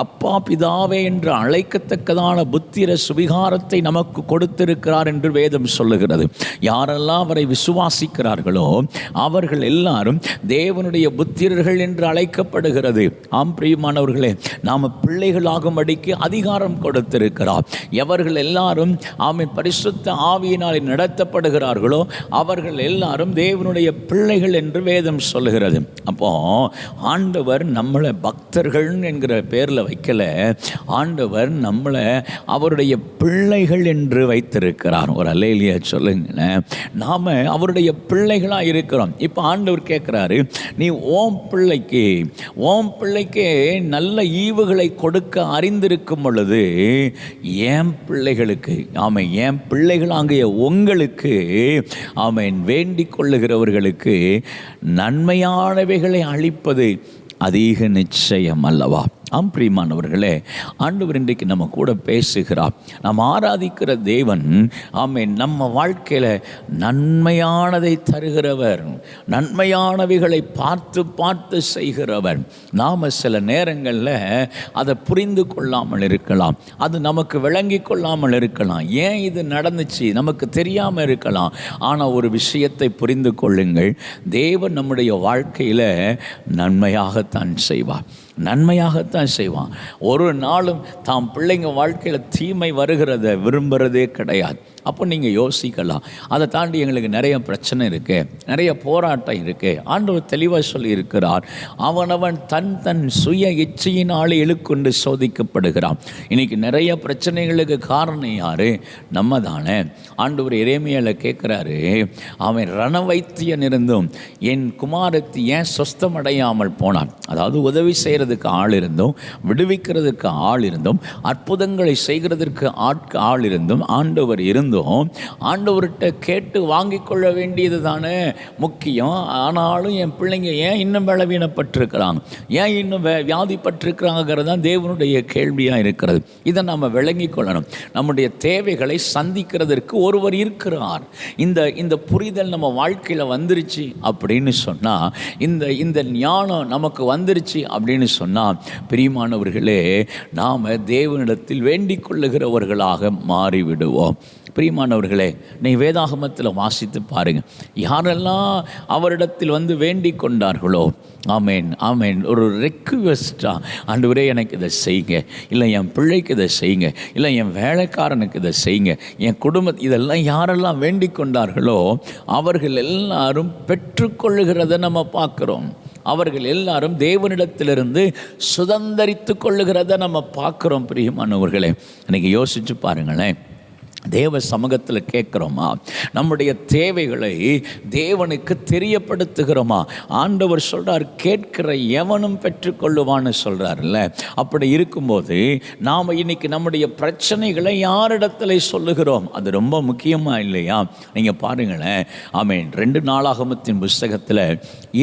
அப்பா பிதாவே என்று அழைக்கத்தக்கதான புத்திர சுவிகாரத்தை நமக்கு கொடுத்திருக்கிறார் என்று வேதம் சொல்லுகிறது. யாரெல்லாம் அவரை விசுவாசிக்கிறார்களோ அவர்கள் எல்லாரும் தேவனுடைய புத்திரர்கள் என்று அழைக்கப்படுகிறது. ஆம் பிரியமானவர்களே, நாம் பிள்ளைகளாகும்படிக்கு அதிகாரம் கொடுத்திருக்கிறார். எவர்கள் எல்லாரும் பரிசுத்த ஆவியினால் நடத்தப்படுகிறார்களோ அவர்கள் எல்லாரும் தேவனுடைய பிள்ளைகள் என்று வேதம் சொல்லுகிறது. அப்போ ஆண்டவர் நம்மளை பக்தர்கள் என்கிற பேரில் வைக்கல, ஆண்டவர் நம்மளை அவருடைய பிள்ளைகள் என்று வைத்திருக்கிறார். ஒரு அல்லேலூயா சொல்லுங்களேன். நாம் அவருடைய பிள்ளைகளாக இருக்கிறோம். இப்போ ஆண்டவர் கேட்குறாரு, நீ ஓம் பிள்ளைக்கு நல்ல ஈவுகளை கொடுக்க அறிந்திருக்கும் பொழுது என் பிள்ளைகளுக்கு, என் பிள்ளைகளாகிய உங்களுக்கு வேண்டிக் கொள்ளுகிறவர்களுக்கு நன்மையானவைகளை அளிப்பது அதிக நிச்சயம் அல்லவா? பிரியமானவர்களே, ஆண்டவர் இன்றைக்கு நம்ம கூட பேசுகிறார். நாம் ஆராதிக்கிற தேவன் நம்ம வாழ்க்கையில் நன்மையானதை தருகிறவர், நன்மையானவைகளை பார்த்து பார்த்து செய்கிறவர். நாம் சில நேரங்களில் அதை புரிந்து கொள்ளாமல் இருக்கலாம், அது நமக்கு விளங்கி கொள்ளாமல் இருக்கலாம், ஏன் இது நடந்துச்சு நமக்கு தெரியாமல் இருக்கலாம். ஆனால் ஒரு விஷயத்தை புரிந்து கொள்ளுங்கள், தேவன் நம்முடைய வாழ்க்கையில் நன்மையாகத்தான் செய்வார், நன்மையாகத்தான் செய்வான். ஒரு நாளும் தாம் பிள்ளைங்க வாழ்க்கையில் தீமை வருகிறத விரும்புகிறதே கிடையாது. அப்போ நீங்கள் யோசிக்கலாம், அதை தாண்டி எங்களுக்கு நிறைய பிரச்சனை இருக்குது, நிறைய போராட்டம் இருக்குது. ஆண்டவர் தெளிவாக சொல்லி இருக்கிறார், அவனவன் தன் சுய இச்சையினாலே இழுக்கொண்டு சோதிக்கப்படுகிறான். இன்றைக்கி நிறைய பிரச்சனைகளுக்கு காரணம் யார்? நம்ம தானே. ஆண்டவர் எரேமியாவில் கேட்குறாரு, அவன் ரண வைத்தியன் இருந்தும் என் குமாரத்தி ஏன் சொஸ்தமடையாமல் போனான்? அதாவது உதவி செய்கிறதுக்கு ஆள் இருந்தும், விடுவிக்கிறதுக்கு ஆள் இருந்தும், அற்புதங்களை செய்கிறதற்கு ஆள் இருந்தும், ஆண்டவர் இருந்தும் ஆண்டவர்கிட்ட கேட்டு வாங்கி கொள்ள வேண்டியது தானே முக்கியம். ஆனாலும் என் பிள்ளைங்க ஏன் இன்னும் பலவீனப்பட்டிருக்கிறாங்க, ஏன் இன்னும் வியாதிப்பட்டிருக்கிறாங்கிறது தான் தேவனுடைய கேள்வியாக இருக்கிறது. இதை நம்ம விளங்கி கொள்ளணும். நம்முடைய தேவைகளை சந்திக்கிறதற்கு ஒருவர் இருக்கிறார். இந்த புரிதல் நம்ம வாழ்க்கையில் வந்துருச்சு அப்படின்னு சொன்னால், இந்த ஞானம் நமக்கு வந்துருச்சு அப்படின்னு சொன்னால், பிரியமானவர்களே, நாம் தேவனிடத்தில் வேண்டிக் கொள்ளுகிறவர்களாக மாறிவிடுவோம். பிரியமானவர்களே, நீ வேதாகமத்தில் வாசித்து பாருங்கள், யாரெல்லாம் அவரிடத்தில் வந்து வேண்டிக் கொண்டார்களோ, ஆமேன் ஆமேன், ஒரு ரெக்வெஸ்ட்டாக, ஆண்டவரே எனக்கு இதை செய்யுங்க, இல்லை என் பிள்ளைக்கு இதை செய்யுங்க, இல்லை என் வேலைக்காரனுக்கு இதை செய்யுங்க, என் இதெல்லாம் யாரெல்லாம் வேண்டிக் கொண்டார்களோ அவர்கள் எல்லாரும் பெற்றுக்கொள்ளுகிறத நம்ம பார்க்குறோம். அவர்கள் எல்லாரும் தேவனிடத்திலிருந்து சுதந்தரித்து கொள்ளுகிறத நம்ம பார்க்குறோம். பிரியமானவர்களே, இன்னைக்கு யோசிச்சு பாருங்களேன், தேவ சமூகத்தில் கேட்குறோமா? நம்முடைய தேவைகளை தேவனுக்கு தெரியப்படுத்துகிறோமா? ஆண்டவர் சொல்கிறார், கேட்கிற எவனும் பெற்றுக்கொள்ளுவான்னு சொல்கிறார்ல. அப்படி இருக்கும்போது நாம் இன்னைக்கு நம்முடைய பிரச்சனைகளை யாரிடத்துல சொல்லுகிறோம்? அது ரொம்ப முக்கியமாக இல்லையா? நீங்கள் பாருங்களேன், ஆமென். 2 நாளாகமத்தின் புஸ்தகத்தில்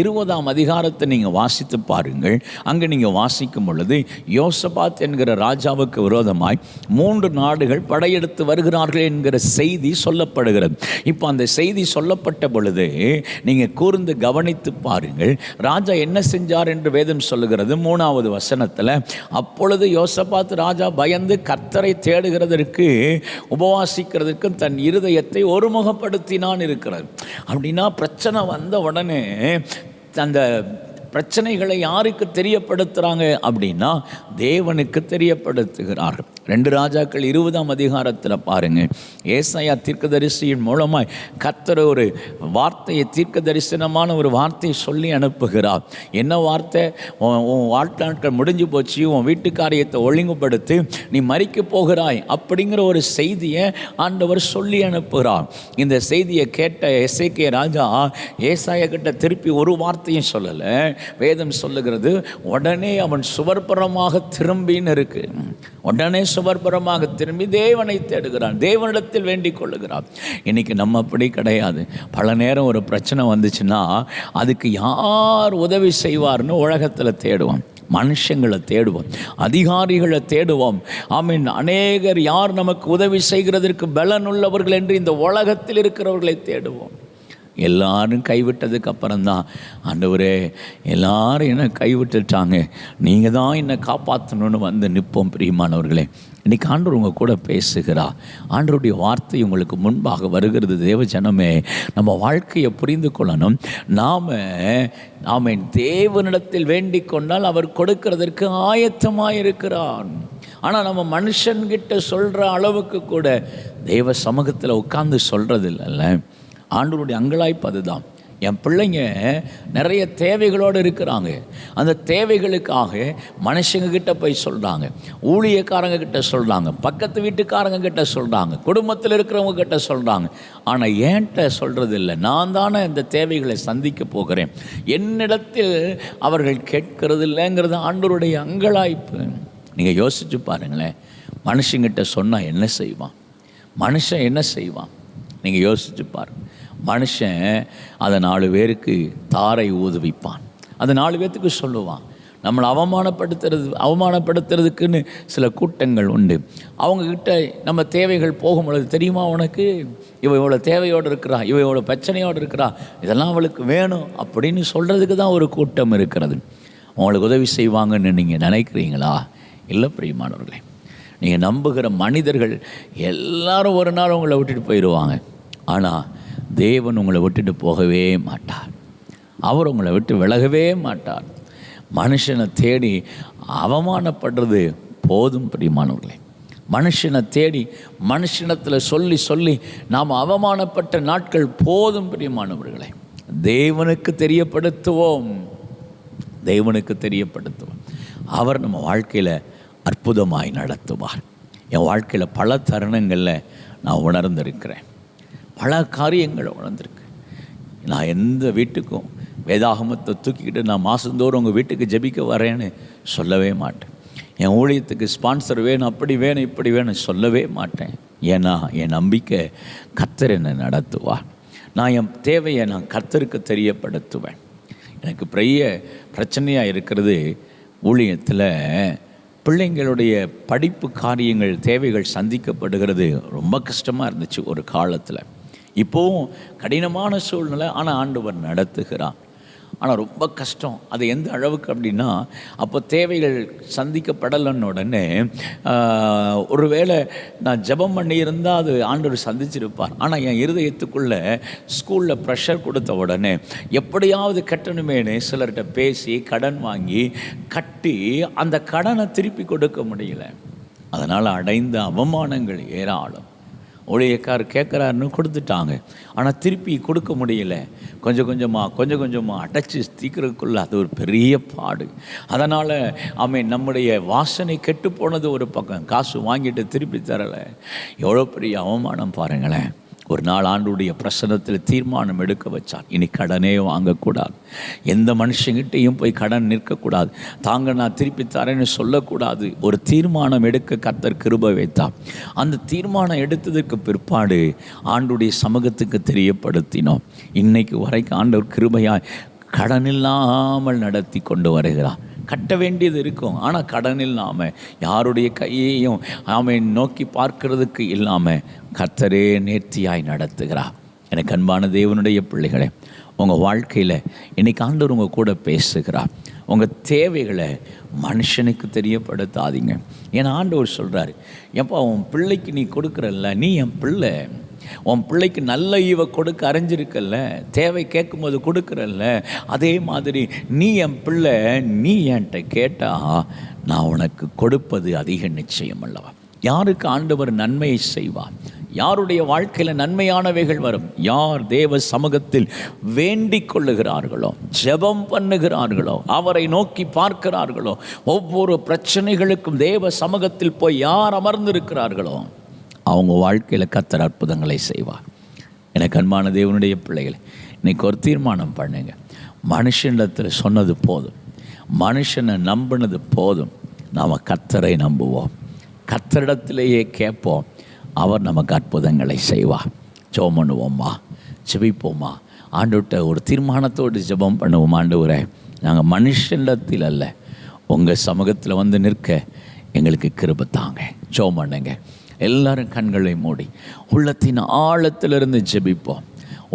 20ஆம் அதிகாரத்தை நீங்கள் வாசித்து பாருங்கள். அங்கே நீங்கள் வாசிக்கும் பொழுது, யோசபாத் என்கிற ராஜாவுக்கு விரோதமாய் 3 நாடுகள் படையெடுத்து வருகிறார்கள் என்கிற செய்தி சொல்லப்படுகிறது. இப்போ அந்த செய்தி சொல்லப்பட்ட பொழுது நீங்கள் கூர்ந்து கவனித்து பாருங்கள், ராஜா என்ன செஞ்சார் என்று வேதம் சொல்லுகிறது. 3வது வசனத்தில், அப்பொழுது யோசபாத் ராஜா பயந்து கர்த்தரை தேடுகிறதற்கு உபவாசிக்கிறதுக்கு தன் இருதயத்தை ஒருமுகப்படுத்தினான் இருக்கிறார். அப்படின்னா பிரச்சனை வந்த உடனே அந்த பிரச்சனைகளை யாருக்கு தெரியப்படுத்துகிறாங்க அப்படின்னா தேவனுக்கு தெரியப்படுத்துகிறார்கள். 2 ராஜாக்கள் 20ஆம் அதிகாரத்தில் பாருங்கள், ஏசாயா தீர்க்கதரிசியின் மூலமாய் கர்த்தர் ஒரு வார்த்தையை, தீர்க்க தரிசனமான ஒரு வார்த்தையை சொல்லி அனுப்புகிறார். என்ன வார்த்தை? உன் வாழ்நாட்கள் முடிஞ்சு போச்சு, உன் வீட்டு காரியத்தை ஒழுங்குபடுத்தி நீ மரிக்க போகிறாய் அப்படிங்கிற ஒரு செய்தியை ஆண்டவர் சொல்லி அனுப்புகிறார். இந்த செய்தியை கேட்ட எசேக்கியா ராஜா ஏசாயா கிட்ட திருப்பி ஒரு வார்த்தையும் சொல்லலை. வேதம் சொல்லுகிறது, உடனே அவன் சுவர்புறமாக திரும்பின்னு இருக்கு. உடனே சுவர்புறமாக திரும்பி தேவனை தேடுகிறான், தேவனிடத்தில் வேண்டிக் கொள்ளுகிறான். இன்னைக்கு நம்ம அப்படி கிடையாது. பல நேரம் ஒரு பிரச்சனை வந்துச்சுன்னா அதுக்கு யார் உதவி செய்வார்னு உலகத்தில் தேடுவோம், மனுஷங்களை தேடுவோம், அதிகாரிகளை தேடுவோம். ஆமீன். அநேகர் யார் நமக்கு உதவி செய்கிறதற்கு பலனுள்ளவர்கள் என்று இந்த உலகத்தில் இருக்கிறவர்களை தேடுவோம். எல்லாரும் கைவிட்டதுக்கு அப்புறம்தான், ஆண்டவரே எல்லாரும் என்னை கைவிட்டுட்டாங்க, நீங்கள் தான் என்னை காப்பாற்றணும்னு வந்து நிற்போம். பிரியமானவர்களே, இன்றைக்கி ஆண்டவர் உங்கள் கூட பேசுகிறா. ஆண்டவருடைய வார்த்தை உங்களுக்கு முன்பாக வருகிறது. தேவ ஜனமே, நம்ம வாழ்க்கையை புரிந்து கொள்ளணும். நாம் தேவனிடத்தில் வேண்டிக் கொண்டால் அவர் கொடுக்கிறதற்கு ஆயத்தமாக இருக்கிறான். ஆனால் நம்ம மனுஷன்கிட்ட சொல்கிற அளவுக்கு கூட தேவ சமூகத்தில் உட்கார்ந்து சொல்கிறது இல்லைல்ல. ஆண்டவருடைய அங்கலாய்ப்பு அதுதான். என் பிள்ளைங்க நிறைய தேவைகளோடு இருக்கிறாங்க. அந்த தேவைகளுக்காக மனுஷங்கக்கிட்ட போய் சொல்கிறாங்க, ஊழியக்காரங்க கிட்ட சொல்கிறாங்க, பக்கத்து வீட்டுக்காரங்க கிட்ட சொல்கிறாங்க, குடும்பத்தில் இருக்கிறவங்க கிட்ட சொல்கிறாங்க. ஆனால் ஏன்ட்ட சொல்கிறது இல்லை. நான் தானே இந்த தேவைகளை சந்திக்க போகிறேன், என்னிடத்தில் அவர்கள் கேட்கறது இல்லைங்கிறது ஆண்டவருடைய அங்கலாய்ப்பு. நீங்கள் யோசிச்சு பாருங்களேன், மனுஷங்கிட்ட சொன்னால் என்ன செய்வான்? மனுஷன் என்ன செய்வான்? நீங்கள் யோசிச்சு பாருங்கள். மனுஷன் அதை 4 பேருக்கு தாரை ஊதுவிப்பான், அதை 4 பேர்த்துக்கு சொல்லுவான். நம்மளை அவமானப்படுத்துறதுக்குன்னு சில கூட்டங்கள் உண்டு. அவங்கக்கிட்ட நம்ம தேவைகள் போகும்பொழுது, தெரியுமா உனக்கு இவ்வளோ தேவையோடு இருக்கிறா, இவ்வளோ பிரச்சனையோடு இருக்கிறா, இதெல்லாம் அவளுக்கு வேணும் அப்படின்னு சொல்கிறதுக்கு தான் ஒரு கூட்டம் இருக்கிறது. உங்களுக்கு உதவி செய்வாங்கன்னு நீங்கள் நினைக்கிறீங்களா? இல்லை பிரியமானவர்களே, நீங்கள் நம்புகிற மனிதர்கள் எல்லாரும் ஒரு நாள் உங்களை விட்டுட்டு போயிடுவாங்க. ஆனால் தேவன் உங்களை விட்டுட்டு போகவே மாட்டார். அவர் உங்களை விட்டு விலகவே மாட்டார். மனுஷனை தேடி அவமானப்படுறது போதும் பிரியமானவர்களே. மனுஷனை தேடி மனுஷனத்தில் சொல்லி சொல்லி நாம் அவமானப்பட்ட நாட்கள் போதும் பிரியமானவர்களே. தேவனுக்கு தெரியப்படுத்துவோம், தேவனுக்கு தெரியப்படுத்துவோம். அவர் நம்ம வாழ்க்கையில் அற்புதமாய் நடத்துவார். என் வாழ்க்கையில் பல தருணங்களில் நான் உணர்ந்திருக்கிறேன், பல காரியங்களை உணர்ந்திருக்கேன். நான் எந்த வீட்டுக்கும் வேதாகமத்தை தூக்கிக்கிட்டு நான் மாதந்தோறும் உங்கள் வீட்டுக்கு ஜெபிக்க வரேன்னு சொல்லவே மாட்டேன். என் ஊழியத்துக்கு ஸ்பான்சர் வேணும், அப்படி வேணும், இப்படி வேணும் சொல்லவே மாட்டேன். ஏன்னா என் நம்பிக்கை கர்த்தர் என்னை நடத்துவார். நான் என் தேவையை நான் கர்த்தருக்கு தெரியப்படுத்துவேன். எனக்கு பெரிய பிரச்சனையாக இருக்கிறது, ஊழியத்தில் பிள்ளைங்களுடைய படிப்பு காரியங்கள் தேவைகள் சந்திக்கப்படுகிறது. ரொம்ப கஷ்டமாக இருந்துச்சு ஒரு காலத்தில். இப்போவும் கடினமான சூழ்நிலை, ஆனால் ஆண்டவர் நடத்துகிறார். ஆனால் ரொம்ப கஷ்டம். அது எந்த அளவுக்கு அப்படின்னா, அப்போ தேவைகள் சந்திக்கப்படலைன்னு உடனே ஒருவேளை நான் ஜெபம் பண்ணியிருந்தால் அது ஆண்டவர் சந்திச்சிருப்பார். ஆனால் என் இருதயத்துக்குள்ளே ஸ்கூலில் ப்ரெஷர் கொடுத்த உடனே எப்படியாவது கட்டணுமேனு சிலர்கிட்ட பேசி கடன் வாங்கி கட்டி அந்த கடனை திருப்பி கொடுக்க முடியல. அதனால் அடைந்த அவமானங்கள் ஏராளம். ஊழியக்கார் கேட்குறாருன்னு கொடுத்துட்டாங்க, ஆனால் திருப்பி கொடுக்க முடியல. கொஞ்சம் கொஞ்சமாக அடைச்சி தீக்கிறதுக்குள்ள அது ஒரு பெரிய பாடு. அதனால் நம்முடைய வாசனை கெட்டு போனது ஒரு பக்கம், காசு வாங்கிட்டு திருப்பி தரலை. எவ்வளோ பெரிய அவமானம் பாருங்களேன். ஒரு நாள் ஆண்டுடைய பிரசன்னத்தில் தீர்மானம் எடுக்க வச்சார், இனி கடனே வாங்கக்கூடாது, எந்த மனுஷங்கிட்டையும் போய் கடன் நிற்கக்கூடாது, தாங்க நான் திருப்பி தரேன்னு சொல்லக்கூடாது. ஒரு தீர்மானம் எடுக்க கர்த்தர் கிருபை வைத்தார். அந்த தீர்மானம் எடுத்ததுக்கு பிற்பாடு ஆண்டுடைய சமூகத்துக்கு தெரியப்படுத்தினோம். இன்னைக்கு வரைக்கும் ஆண்டவர் கிருபையாய் கடன் இல்லாமல் நடத்தி கொண்டு வருகிறார். கட்ட வேண்டியது இருக்கும், ஆனால் கடன் இல்லாமல், யாருடைய கையையும் நோக்கி பார்க்கறதுக்கு இல்லாமல் கர்த்தரே நேர்த்தியாய் நடத்துகிறார். எனக்கு அன்பான தேவனுடைய பிள்ளைகளே, உங்கள் வாழ்க்கையில் இன்றைக்கி ஆண்டவர் உங்கள் கூட பேசுகிறார். உங்கள் தேவைகளை மனுஷனுக்கு தெரியப்படுத்தாதீங்க. ஏன்னா ஆண்டவர் சொல்கிறாரு, எப்போ உன் பிள்ளைக்கு நீ கொடுக்குறல்ல, நீ என் பிள்ளை, உன் பிள்ளைக்கு நல்ல ஈவை கொடுக்க அறிஞ்சிருக்கல்ல, தேவை கேட்கும்போது கொடுக்குறல்ல, அதே மாதிரி நீ என் பிள்ளை, நீ என்கிட்ட கேட்டால் நான் உனக்கு கொடுப்பது அதிக நிச்சயம் அல்லவா. யாருக்கு ஆண்டவர் நன்மையை செய்வார், யாருடைய வாழ்க்கையில் நன்மையானவைகள் வரும், யார் தேவ சமூகத்தில் வேண்டிக் கொள்ளுகிறார்களோ, ஜெபம் பண்ணுகிறார்களோ, அவரை நோக்கி பார்க்கிறார்களோ, ஒவ்வொரு பிரச்சனைகளுக்கும் தேவ சமூகத்தில் போய் யார் அமர்ந்திருக்கிறார்களோ அவங்க வாழ்க்கையில் கர்த்தர் அற்புதங்களை செய்வார். எனக்கு அன்பான தேவனுடைய பிள்ளைகளை, இன்றைக்கி ஒரு தீர்மானம் பண்ணுங்க. மனுஷனிடத்தில் சொன்னது போதும், மனுஷனை நம்பினது போதும். நாம் கர்த்தரை நம்புவோம், கர்த்தரிடத்திலேயே கேட்போம், அவர் நமக்கு அற்புதங்களை செய்வார். ஜெபம் பண்ணுவோம்மா, ஜெபிப்போமா, ஆண்டவர்கிட்ட ஒரு தீர்மானத்தோடு ஜெபம் பண்ணுவோம். ஆண்டவரே, நாங்கள் மனுஷனிடத்தில் அல்ல, உங்கள் சமூகத்தில் வந்து நிற்க எங்களுக்கு கிருபை தாங்க. ஜெபம் பண்ணுங்க. எல்லாரும் கண்களை மூடி உள்ளத்தின் ஆழத்திலிருந்து ஜெபிப்போம்,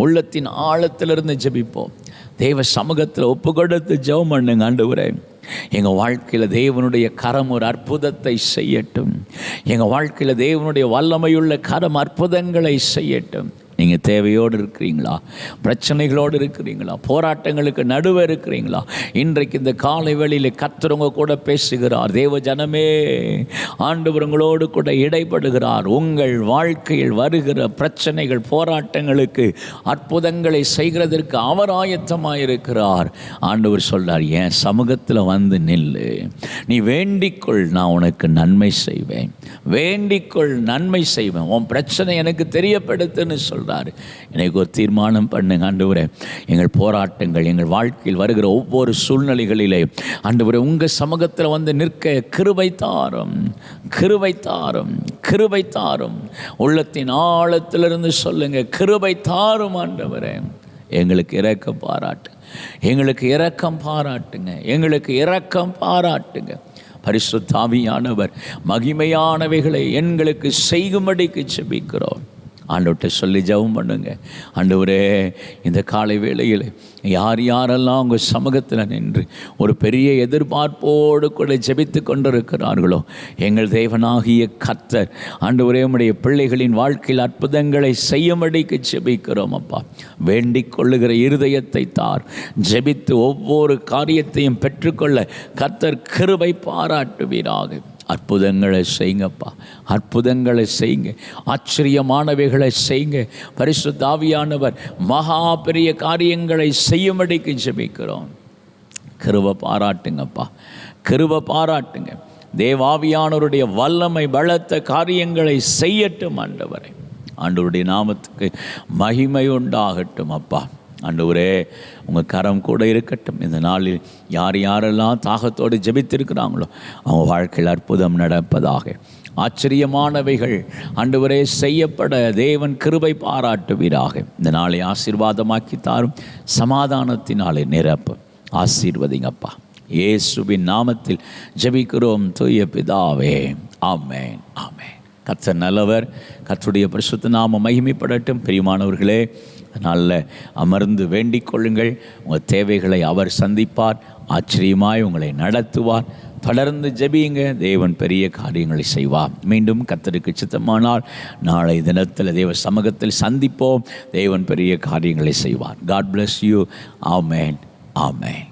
உள்ளத்தின் ஆழத்திலிருந்து ஜெபிப்போம். தேவ சமூகத்தில் ஒப்பு கொடுத்து ஜெபம் பண்ணுங்க. ஆண்டவரே, எங்கள் வாழ்க்கையில் தேவனுடைய கரம் ஒரு அற்புதத்தை செய்யட்டும். எங்கள் வாழ்க்கையில் தேவனுடைய வல்லமையுள்ள கரம் அற்புதங்களை செய்யட்டும். நீங்கள் தேவையோடு இருக்கிறீங்களா, பிரச்சனைகளோடு இருக்கிறீங்களா, போராட்டங்களுக்கு நடுவே இருக்கிறீங்களா, இன்றைக்கு இந்த காலை வேளையில் கர்த்தர் உங்க கூட பேசுகிறார். தேவ ஜனமே, ஆண்டவர் உங்களோடு கூட இடைப்படுகிறார். உங்கள் வாழ்க்கையில் வருகிற பிரச்சனைகள், போராட்டங்களுக்கு அற்புதங்களை செய்கிறதற்கு அவர் ஆயத்தமாயிருக்கிறார். ஆண்டவர் சொல்றார், என் சமூகத்தில் வந்து நில்லு, நீ வேண்டிக்கொள், நான் உனக்கு நன்மை செய்வேன், வேண்டிக்கொள், நன்மை செய்வேன், உன் பிரச்சனை எனக்கு தெரியப்படுத்துன்னு சொல்றார். எனக்கு ஒரு தீர்மானம் பண்ணுங்க. ஆண்டவரே, எங்கள் போராட்டங்கள், எங்கள் வாழ்க்கையில் வருகிற ஒவ்வொரு சூழ்நிலைகளிலே ஆண்டவரே உங்கள் சமூகத்தில் வந்து நிற்க கிருபை தாரும், கிருபை தாரும், கிருபை தாரும். உள்ளத்தின் ஆழத்திலிருந்து சொல்லுங்க, கிருபை தாரும் ஆண்டவரே, எங்களுக்கு இரக்க பாராட்டு. எங்களுக்கு இரக்கம் பாராட்டுங்க, எங்களுக்கு இரக்கம் பாராட்டுங்க. பரிசுத்த ஆவியானவர் மகிமையானவைகளை எங்களுக்கு செய்கும்படிக்கு செபிக்கிறோம். ஆண்டவர்கிட்ட சொல்லி ஜெபம் பண்ணுங்க. ஆண்டவரே, இந்த காலை வேளையில் யார் யாரெல்லாம் உங்கள் சமூகத்தில் நின்று ஒரு பெரிய எதிர்பார்ப்போடு கூட ஜெபித்து கொண்டிருக்கிறார்களோ, எங்கள் தேவனாகிய கர்த்தர் ஆண்டவரே உம்முடைய பிள்ளைகளின் வாழ்க்கையில் அற்புதங்களை செய்யும்படிக்கு ஜெபிக்கிறோம் அப்பா. வேண்டிக் கொள்ளுகிற இருதயத்தை தார். ஜெபித்து ஒவ்வொரு காரியத்தையும் பெற்றுக்கொள்ள கர்த்தர் கிருபை பாராட்டுவீராக. அற்புதங்களை செய்யுங்கப்பா, அற்புதங்களை செய்யுங்க, ஆச்சரியமானவைகளை செய்யுங்க. பரிசுத்த ஆவியானவர் மகா பெரிய காரியங்களை செய்யும்படிக்கு ஜெபிக்கிறோம். கிருபை பாராட்டுங்கப்பா, கிருபை பாராட்டுங்க. தேவாவியானவருடைய வல்லமை பலத்த காரியங்களை செய்யட்டும் ஆண்டவரே. ஆண்டவருடைய நாமத்துக்கு மகிமை உண்டாகட்டும் அப்பா. ஆண்டவரே, உங்கள் கரம் கூட இருக்கட்டும். இந்த நாளில் யார் யாரெல்லாம் தாகத்தோடு ஜெபித்திருக்கிறாங்களோ அவங்க வாழ்க்கையில் அற்புதம் நடப்பதாக. ஆச்சரியமானவைகள் ஆண்டவரே செய்யப்பட தேவன் கிருபை பாராட்டுவீராக. இந்த நாளை ஆசீர்வாதமாக்கி தாரும், சமாதானத்தினாலே நிரப்பு. ஆசீர்வதிங்கப்பா, இயேசுவின் நாமத்தில் ஜெபிக்கிறோம் தூய பிதாவே, ஆமென், ஆமென். கர்த்தர் நல்லவர். கர்த்தருடைய பரிசுத்த நாமம் மகிமைப்படட்டும். பிரியமானவர்களே, நல்ல அமர்ந்து வேண்டிக் கொள்ளுங்கள். உங்கள் தேவைகளை அவர் சந்திப்பார், ஆச்சரியமாய் உங்களை நடத்துவார். தொடர்ந்து ஜெபியுங்க, தேவன் பெரிய காரியங்களை செய்வார். மீண்டும் கர்த்தருக்கு சித்தமானால் நாளை தினத்தில் தேவ சமூகத்தில் சந்திப்போம். தேவன் பெரிய காரியங்களை செய்வார். God bless you. Amen, amen.